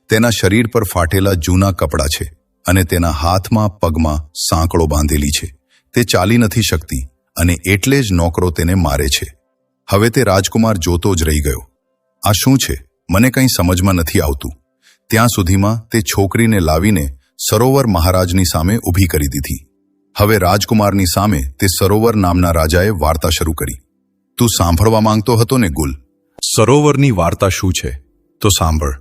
તેના શરીર પર ફાટેલા જૂના કપડાં છે અને તેના હાથમાં પગમાં સાંકળો બાંધેલી છે. તે ચાલી નથી શકતી અને એટલે જ નોકરો તેને મારે છે. હવે તે રાજકુમાર જોતો જ રહી ગયો. આ શું છે? મને કંઈ સમજમાં નથી આવતું. ત્યાં સુધીમાં તે છોકરીને લાવીને સરોવર મહારાજની સામે ઊભી કરી દીધી. હવે રાજકુમારની સામે તે સરોવર નામના રાજાએ વાર્તા શરૂ કરી. તું સાંભળવા માંગતો હતો ને ગુલ? સરોવરની વાર્તા શું છે? તો સાંભળ.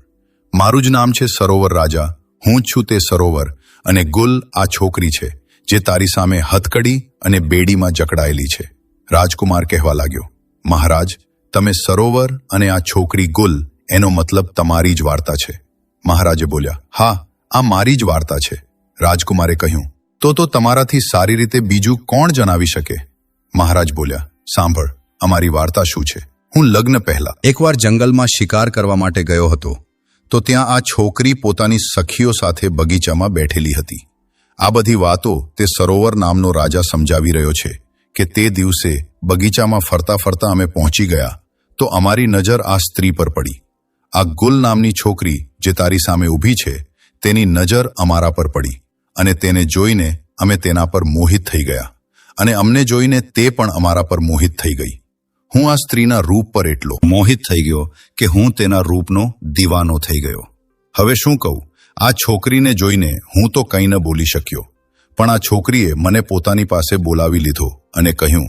મારું જ નામ છે સરોવર રાજા. હું જ છું તે સરોવર અને ગુલ આ છોકરી છે જે તારી સામે હથકડી અને બેડીમાં જકડાયેલી છે. રાજકુમાર કહેવા લાગ્યો, મહારાજ, તમે સરોવર અને આ છોકરી ગુલ, એનો મતલબ તમારી જ વાર્તા છે. મહારાજે બોલ્યા, હા, આ મારી જ વાર્તા છે. રાજકુમારે કહ્યું, તો તમારાથી સારી રીતે બીજું કોણ જણાવી શકે? મહારાજ બોલ્યા, સાંભળ, અમારી વાર્તા શું છે. હું લગ્ન પહેલા એકવાર જંગલમાં શિકાર કરવા માટે ગયો હતો, તો ત્યાં આ છોકરી પોતાની સખીઓ સાથે બગીચામાં બેઠેલી હતી. આ બધી વાતો તે સરોવર નામનો રાજા સમજાવી રહ્યો છે કે તે દિવસે બગીચામાં ફરતા ફરતા અમે પહોંચી ગયા તો અમારી નજર આ સ્ત્રી પર પડી. આ ગુલ નામની છોકરી જે તારી સામે ઊભી છે, તેની નજર અમારા પર પડી અને તેને જોઈને અમે તેના પર મોહિત થઈ ગયા અને અમને જોઈને તે પણ અમારા પર મોહિત થઈ ગઈ. હું આ સ્ત્રીના રૂપ પર એટલો મોહિત થઈ ગયો કે હું તેના રૂપનો દીવાનો થઈ ગયો. હવે શું કહું? આ છોકરીને જોઈને હું તો કંઈ ન બોલી શક્યો, પણ આ છોકરીએ મને પોતાની પાસે બોલાવી લીધો અને કહ્યું,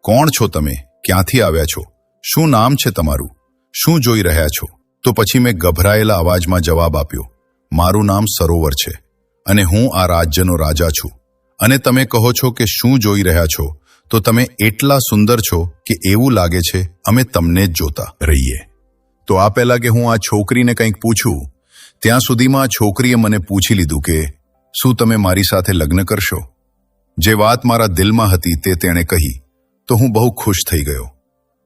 કોણ છો તમે? ક્યાંથી આવ્યા છો? શું નામ છે તમારું? શું જોઈ રહ્યા છો? તો પછી મેં ગભરાયેલા અવાજમાં જવાબ આપ્યો, મારું નામ સરોવર છે અને હું આ રાજ્યનો રાજા છું. અને તમે કહો છો કે શું જોઈ રહ્યા છો, તો તમે એટલા સુંદર છો કે એવું લાગે છે અમે તમને જ જોતા રહીએ. તો આ પહેલા કે હું આ છોકરીને કંઈક પૂછું, ત્યાં સુધીમાં આ છોકરીએ મને પૂછી લીધું કે શું તમે મારી સાથે લગ્ન કરશો? જે વાત મારા દિલમાં હતી તે તેણે કહી તો હું બહુ ખુશ થઈ ગયો.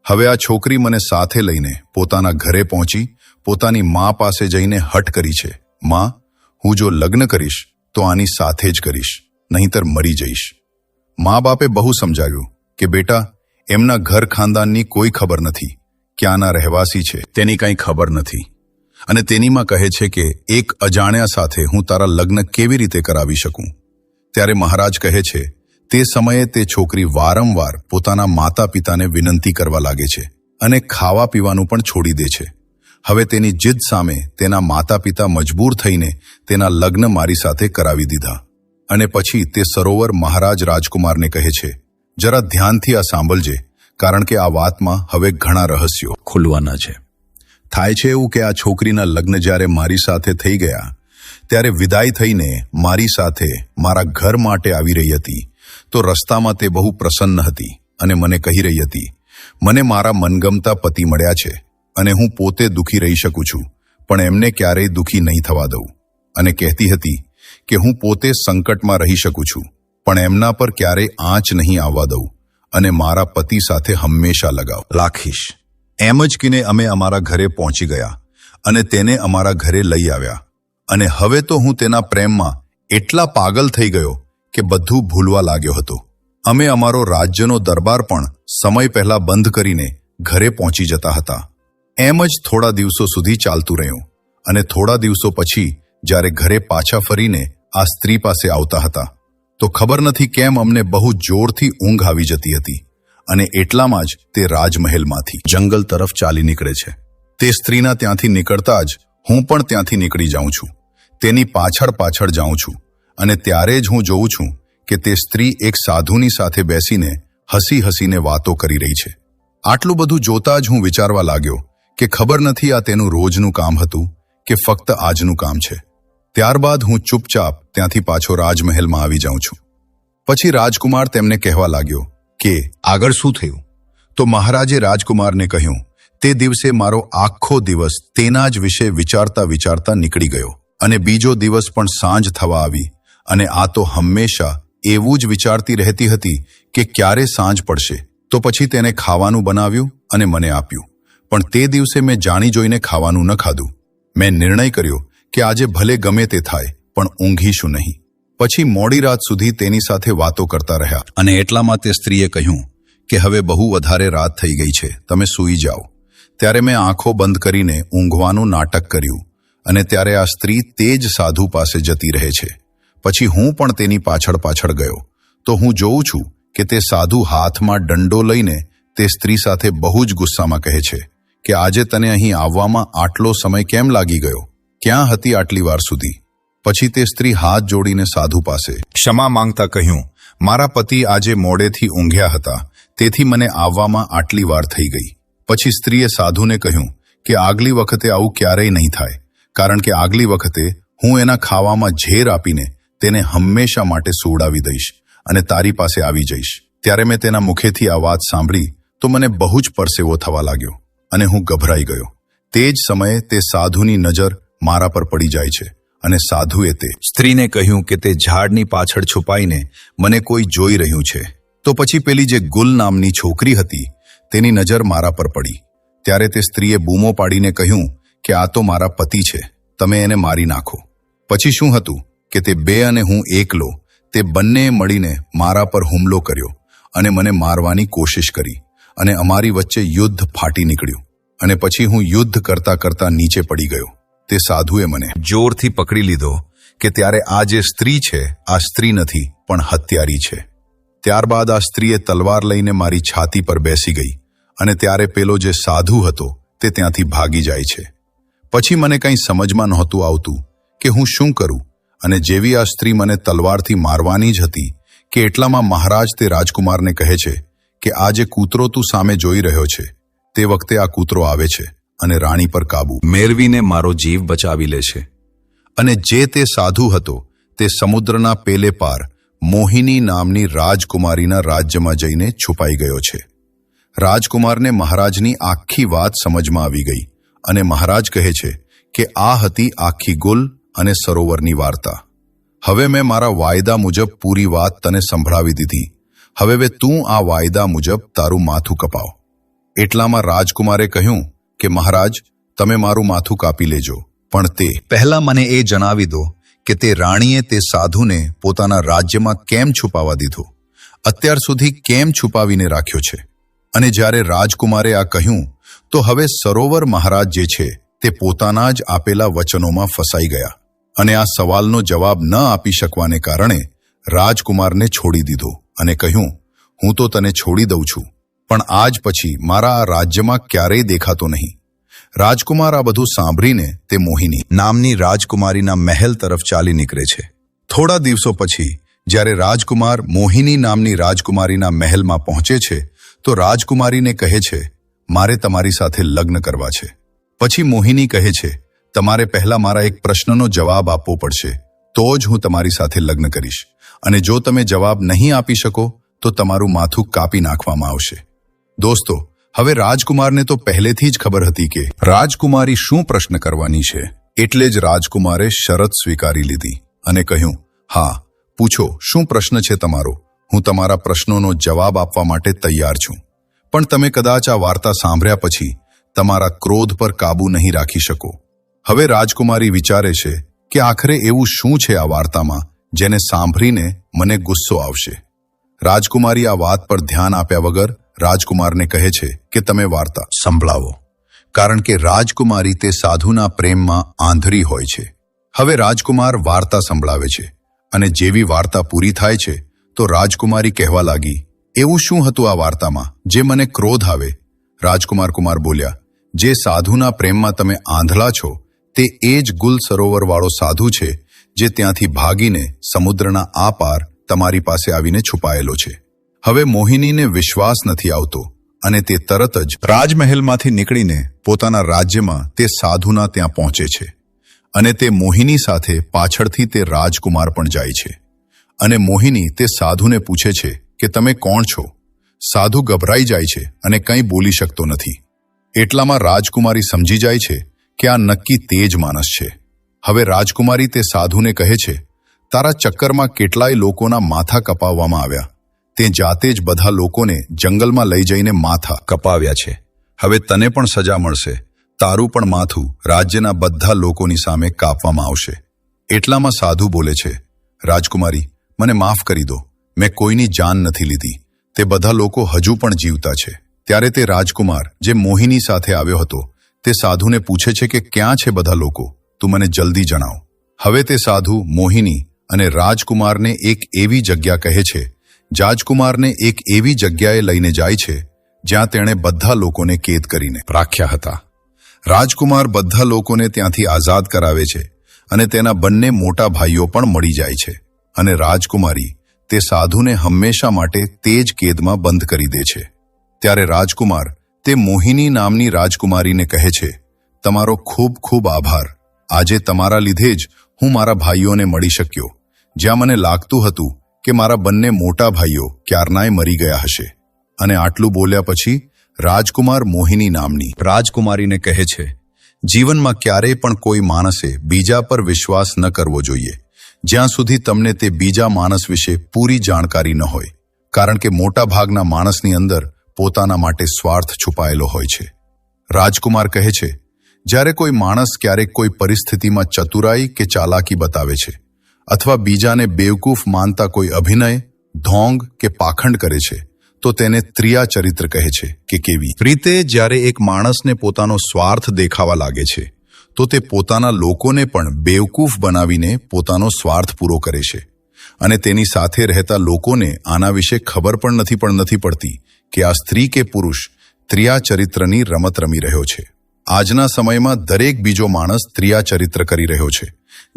હવે આ છોકરી મને સાથે લઈને પોતાના ઘરે પહોંચી પોતાની મા પાસે જઈને હઠ કરી છે, માં, હું જો લગ્ન કરીશ તો આની સાથે જ કરીશ, નહીંતર મરી જઈશ. મા બાપે બહુ સમજાવ્યું કે બેટા, એમના ઘર ખાનદાનની કોઈ ખબર નથી, ક્યાંના રહેવાસી છે તેની કંઈ ખબર નથી, અને તેનીમાં કહે છે કે એક અજાણ્યા સાથે હું તારા લગ્ન કેવી રીતે કરાવી શકું. ત્યારે મહારાજ કહે છે તે સમયે તે છોકરી વારંવાર પોતાના માતા પિતાને વિનંતી કરવા લાગે છે અને ખાવા પીવાનું પણ છોડી દે છે. હવે તેની જીદ સામે તેના માતા પિતા મજબૂર થઈને તેના લગ્ન મારી સાથે કરાવી દીધા. અને પછી તે સરોવર મહારાજ રાજકુમારને કહે છે, જરા ધ્યાનથી આ સાંભળજે, કારણ કે આ વાતમાં હવે ઘણા રહસ્યો ખુલવાના છે. થાય છે એવું કે આ છોકરીના લગ્ન જ્યારે મારી સાથે થઈ ગયા ત્યારે વિદાય થઈને મારી સાથે મારા ઘર માટે આવી રહી હતી. તો રસ્તામાં તે બહુ પ્રસન્ન હતી અને મને કહી રહી હતી, મને મારા મનગમતા પતિ મળ્યા છે અને હું પોતે દુઃખી રહી શકું છું, પણ એમને ક્યારેય દુઃખી નહીં થવા દઉં. અને કહેતી હતી કે હું પોતે સંકટમાં રહી શકું છું, પણ એમના પર ક્યારેય આંચ નહીં આવવા દઉં અને મારા પતિ સાથે હંમેશા લગાવ રાખીશ. એમ જ કીને અમે અમારા ઘરે પહોંચી ગયા અને તેને અમારા ઘરે લઈ આવ્યા. અને હવે તો હું તેના પ્રેમમાં એટલા પાગલ થઈ ગયો કે બધું ભૂલવા લાગ્યો હતો. અમે અમારો રાજ્યનો દરબાર પણ સમય પહેલા બંધ કરીને ઘરે પહોંચી જતા હતા. એમ જ થોડા દિવસો સુધી ચાલતું રહ્યું અને થોડા દિવસો પછી જ્યારે ઘરે પાછા ફરીને આ સ્ત્રી પાસે આવતા હતા તો ખબર નથી કેમ અમને બહુ જોરથી ઊંઘ આવી જતી હતી અને એટલામાં જ તે રાજમહેલમાંથી જંગલ તરફ ચાલી નીકળે છે. તે સ્ત્રીના ત્યાંથી નીકળતા જ હું પણ ત્યાંથી નીકળી જાઉં છું, તેની પાછળ પાછળ જાઉં છું અને ત્યારે જ હું જોઉં છું કે તે સ્ત્રી એક સાધુની સાથે બેસીને હસી હસીને વાતો કરી રહી છે. આટલું બધું જોતા જ હું વિચારવા લાગ્યો કે ખબર નથી આ તેનું રોજનું કામ હતું કે ફક્ત આજનું કામ છે. ત્યારબાદ હું ચૂપચાપ ત્યાંથી પાછો રાજમહેલમાં આવી જાઉં છું. પછી રાજકુમાર તેમને કહેવા લાગ્યો કે આગળ શું થયું? તો મહારાજે રાજકુમારને કહ્યું, તે દિવસે મારો આખો દિવસ તેના જ વિશે વિચારતા વિચારતા નીકળી ગયો અને બીજો દિવસ પણ સાંજ થવા આવી અને આ તો હંમેશા એવું જ વિચારતી રહેતી હતી કે ક્યારે સાંજ પડશે. તો પછી તેને ખાવાનું બનાવ્યું અને મને આપ્યું, પણ તે દિવસે મેં જાણી જોઈને ખાવાનું ન ખાધું. મેં નિર્ણય કર્યો કે આજે ભલે ગમે તે થાય પણ ઊંઘીશું નહીં. પછી મોડી રાત સુધી તેની સાથે વાતો કરતા રહ્યા અને એટલામાં તે સ્ત્રીએ કહ્યું કે હવે બહુ વધારે રાત થઈ ગઈ છે, તમે સૂઈ જાઓ. ત્યારે મેં આંખો બંધ કરીને ઊંઘવાનું નાટક કર્યું અને ત્યારે આ સ્ત્રી તે જ સાધુ પાસે જતી રહે છે. પછી હું પણ તેની પાછળ પાછળ ગયો તો હું જોઉં છું કે તે સાધુ હાથમાં દંડો લઈને તે સ્ત્રી સાથે બહુ જ ગુસ્સામાં કહે છે કે આજે તને અહીં આવવામાં આટલો સમય કેમ લાગી ગયો? ક્યાં હતી આટલી વાર સુધી? પછી તે સ્ત્રી હાથ જોડીને સાધુ પાસે ક્ષમા માંગતા કહ્યું, મારા પતિ આજે મોડેથી ઊંઘ્યા હતા, તેથી મને આવવામાં આટલી વાર થઈ ગઈ. પછી સ્ત્રીએ સાધુને કહ્યું કે આગલી વખતે આવું ક્યારેય નહીં થાય, કારણ કે આગલી વખતે હું એના ખાવામાં ઝેર આપીને તેને હંમેશા માટે સુવડાવી દઈશ અને તારી પાસે આવી જઈશ. ત્યારે મેં તેના મુખેથી આ વાત સાંભળી તો મને બહુ જ પરસેવો થવા લાગ્યો અને હું ગભરાઈ ગયો. તે જ સમયે તે સાધુની નજર મારા પર પડી જાય છે અને સાધુએ તે સ્ત્રીને કહ્યું કે તે ઝાડની પાછળ છુપાઈને મને કોઈ જોઈ રહ્યું છે. તો પછી પેલી જે ગુલ નામની છોકરી હતી તેની નજર મારા પર પડી. ત્યારે તે સ્ત્રીએ બૂમો પાડીને કહ્યું કે આ તો મારા પતિ છે, તમે એને મારી નાખો. પછી શું હતું કે તે બે અને હું એકલો, તે બંનેએ મળીને મારા પર હુમલો કર્યો અને મને મારવાની કોશિશ કરી અને અમારી વચ્ચે યુદ્ધ ફાટી નીકળ્યું અને પછી હું યુદ્ધ કરતા કરતા નીચે પડી ગયો. તે સાધુએ મને જોરથી પકડી લીધો કે ત્યારે આ જે સ્ત્રી છે આ સ્ત્રી નથી પણ હત્યારી છે. ત્યારબાદ આ સ્ત્રીએ તલવાર લઈને મારી છાતી પર બેસી ગઈ અને ત્યારે પેલો જે સાધુ હતો તે ત્યાંથી ભાગી જાય છે. પછી મને કંઈ સમજમાં નહોતું આવતું કે હું શું કરું અને જેવી આ સ્ત્રી મને તલવારથી મારવાની જ હતી કે એટલામાં મહારાજ તે રાજકુમારને કહે છે કે આ જે કૂતરો તું સામે જોઈ રહ્યો છે તે વખતે આ કૂતરો આવે છે અને રાણી પર કાબુ મેળવીને મારો જીવ બચાવી લે છે. અને જે તે સાધુ હતો તે સમુદ્રના પેલે પાર મોહિની નામની રાજકુમારીના રાજ્યમાં જઈને છુપાઈ ગયો છે. રાજકુમારને મહારાજની આખી વાત સમજમાં આવી ગઈ અને મહારાજ કહે છે કે આ હતી આખી ગુલ અને સરોવરની વાર્તા. હવે મેં મારા વાયદા મુજબ પૂરી વાત તને સંભળાવી દીધી. હવે તું આ વાયદા મુજબ તારું માથું કપાવ. એટલામાં રાજકુમારે કહ્યું કે મહારાજ, તમે મારું માથું કાપી લેજો, પણ તે પહેલા મને એ જણાવી દો કે તે રાણીએ તે સાધુને પોતાના રાજ્યમાં કેમ છુપાવા દીધો, અત્યાર સુધી કેમ છુપાવીને રાખ્યો છે? અને જ્યારે રાજકુમારે આ કહ્યું તો હવે સરોવર મહારાજ જે છે તે પોતાના જ આપેલા વચનોમાં ફસાઈ ગયા અને આ સવાલનો જવાબ ન આપી શકવાને કારણે રાજકુમારને છોડી દીધો અને કહ્યું, હું તો તને છોડી દઉં છું, પણ આજ પછી મારા આ રાજ્યમાં ક્યારેય દેખાતો નહીં. રાજકુમાર આ બધું સાંભળીને તે મોહિની નામની રાજકુમારીના મહેલ તરફ ચાલી નીકળે છે. થોડા દિવસો પછી જ્યારે રાજકુમાર મોહિની નામની રાજકુમારીના મહેલમાં પહોંચે છે તો રાજકુમારીને કહે છે, મારે તમારી સાથે લગ્ન કરવા છે. પછી મોહિની કહે છે, તમારે પહેલા મારા એક પ્રશ્નનો જવાબ આપવો પડશે, તો જ હું તમારી સાથે લગ્ન કરીશ, અને જો તમે જવાબ નહીં આપી શકો તો તમારું માથું કાપી નાખવામાં આવશે. દોસ્તો, હવે રાજકુમારને તો પહેલેથી જ ખબર હતી કે રાજકુમારી શું પ્રશ્ન કરવાની છે, એટલે જ રાજકુમારે શરત સ્વીકારી લીધી અને કહ્યું, હા, પૂછો, શું પ્રશ્ન છે તમારો? હું તમારા પ્રશ્નોનો જવાબ આપવા માટે તૈયાર છું. પણ તમે કદાચ આ વાર્તા સાંભળ્યા પછી તમારા ક્રોધ પર કાબૂ નહીં રાખી શકો. હવે રાજકુમારી વિચારે છે કે આખરે એવું શું છે આ વાર્તામાં જેને સાંભળીને મને ગુસ્સો આવશે. રાજકુમારી આ વાત પર ધ્યાન આપ્યા વગર રાજકુમારને કહે છે કે તમે વાર્તા સંભળાવો, કારણ કે રાજકુમારી તે સાધુના પ્રેમમાં આંધળી હોય છે. હવે રાજકુમાર વાર્તા સંભળાવે છે અને જેવી વાર્તા પૂરી થાય છે તો રાજકુમારી કહેવા લાગી, એવું શું હતું આ વાર્તામાં જે મને ક્રોધ આવે? રાજકુમાર બોલ્યા, જે સાધુના પ્રેમમાં તમે આંધળા છો તે એ જ ગુલ સરોવરવાળો સાધુ છે જે ત્યાંથી ભાગીને સમુદ્રના આ પાર તમારી પાસે આવીને છુપાયેલો છે. હવે મોહિનીને વિશ્વાસ નથી આવતો અને તે તરત જ રાજમહેલમાંથી નીકળીને પોતાના રાજ્યમાં તે સાધુના ત્યાં પહોંચે છે અને તે મોહિની સાથે પાછળથી તે રાજકુમાર પણ જાય છે. અને મોહિની તે સાધુને પૂછે છે કે તમે કોણ છો? સાધુ ગભરાઈ જાય છે અને કંઈ બોલી શકતો નથી. એટલામાં રાજકુમારી સમજી જાય છે કે આ નક્કી તે જ માણસ છે. હવે રાજકુમારી તે સાધુને કહે છે, તારા ચક્કરમાં કેટલાય લોકોના માથા કપાવવામાં આવ્યા. તે જાતે જ બધા લોકોને જંગલમાં લઈ જઈને માથા કપાવ્યા છે. હવે તને પણ સજા મળશે. તારું પણ માથું રાજ્યના બધા લોકોની સામે કાપવામાં આવશે. એટલામાં સાધુ બોલે છે, રાજકુમારી, મને માફ કરી દો, મેં કોઈની જાન નથી લીધી. તે બધા લોકો હજુ પણ જીવતા છે. ત્યારે તે રાજકુમાર જે મોહિની સાથે આવ્યો હતો તે સાધુને પૂછે છે કે ક્યાં છે બધા લોકો? તું મને જલ્દી જણાવ. હવે તે સાધુ મોહિની અને રાજકુમારને એક એવી જગ્યા કહે છે. રાજકુમારને એક એવી જગ્યાએ લઈને જાય છે જ્યાં તેણે બધા લોકોને કેદ કરીને રાખ્યા હતા. રાજકુમાર બધા લોકોને ત્યાંથી આઝાદ કરાવે છે અને તેના બંને મોટા ભાઈઓ પણ મળી જાય છે અને રાજકુમારી તે સાધુને હંમેશા માટે તે જ કેદમાં બંધ કરી દે છે. ત્યારે રાજકુમાર તે મોહિની નામની રાજકુમારીને કહે છે, તમારો ખૂબ ખૂબ આભાર. આજે તમારા લીધે જ હું મારા ભાઈઓને મળી શક્યો, જ્યાં મને લાગતું હતું કે મારા બંને મોટા ભાઈઓ ક્યારનાય મરી ગયા હશે. અને આટલું બોલ્યા પછી રાજકુમાર મોહિની નામની રાજકુમારીને કહે છે, જીવનમાં ક્યારેય પણ કોઈ માણસે બીજા પર વિશ્વાસ ન કરવો જોઈએ જ્યાં સુધી તમને તે બીજા માણસ વિશે પૂરી જાણકારી ન હોય, કારણ કે મોટા ભાગના માણસની અંદર પોતાના માટે સ્વાર્થ છુપાયેલો હોય છે. રાજકુમાર કહે છે, જ્યારે કોઈ માણસ ક્યારેક કોઈ પરિસ્થિતિમાં ચતુરાઈ કે ચાલાકી બતાવે છે અથવા બીજાને બેવકૂફ માનતા કોઈ અભિનય, ઢોંગ કે પાખંડ કરે છે તો તેને ત્રિયા ચરિત્ર કહે છે. કે કેવી રીતે જ્યારે એક માણસને પોતાનો સ્વાર્થ દેખાવા લાગે છે તો તે પોતાના લોકોને પણ બેવકૂફ બનાવીને પોતાનો સ્વાર્થ પૂરો કરે છે અને તેની સાથે રહેતા લોકોને આના વિશે ખબર પણ નથી પડતી કે આ સ્ત્રી કે પુરુષ ત્રિયા ચરિત્રની રમત રમી રહ્યો છે. આજના સમયમાં દરેક બીજો માણસ ત્રિયા ચરિત્ર કરી રહ્યો છે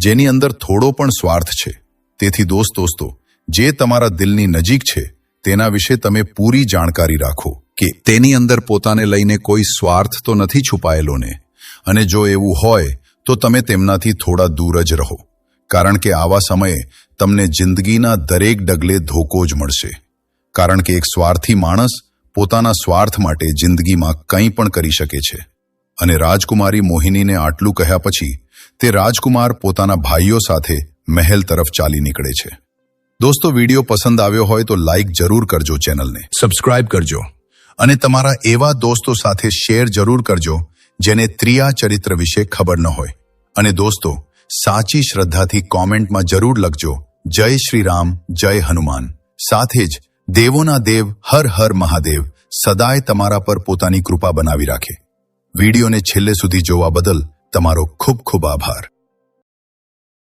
જેની અંદર થોડો પણ સ્વાર્થ છે. તેથી દોસ્તો, જે તમારા દિલની નજીક છે તેના વિશે તમે પૂરી જાણકારી રાખો કે તેની અંદર પોતાને લઈને કોઈ સ્વાર્થ તો નથી છુપાયેલો ને. અને જો એવું હોય તો તમે તેમનાથી થોડા દૂર જ રહો, કારણ કે આવા સમયે તમને જિંદગીના દરેક ડગલે ધોકો જ મળશે. કારણ કે એક સ્વાર્થી માણસ પોતાના સ્વાર્થ માટે જિંદગીમાં કંઈ પણ કરી શકે છે. અને રાજકુમારી મોહિનીને આટલું કહ્યા પછી તે રાજકુમાર પોતાના ભાઈઓ સાથે મહેલ તરફ ચાલી નીકળે છે. દોસ્તો, વિડીયો પસંદ આવ્યો હોય તો લાઈક જરૂર કરજો, ચેનલને સબસ્ક્રાઇબ કરજો અને તમારા એવા દોસ્તો સાથે શેર જરૂર કરજો જેને ત્રિયા ચરિત્ર વિશે ખબર ન હોય. અને દોસ્તો, સાચી શ્રદ્ધાથી કોમેન્ટમાં જરૂર લખજો જય શ્રી રામ, જય હનુમાન. સાથે જ દેવોના દેવ હર હર મહાદેવ સદાય તમારા પર પોતાની કૃપા બનાવી રાખે. વિડીયોને છેલ્લે સુધી જોવા બદલ તમારો ખૂબ ખૂબ આભાર.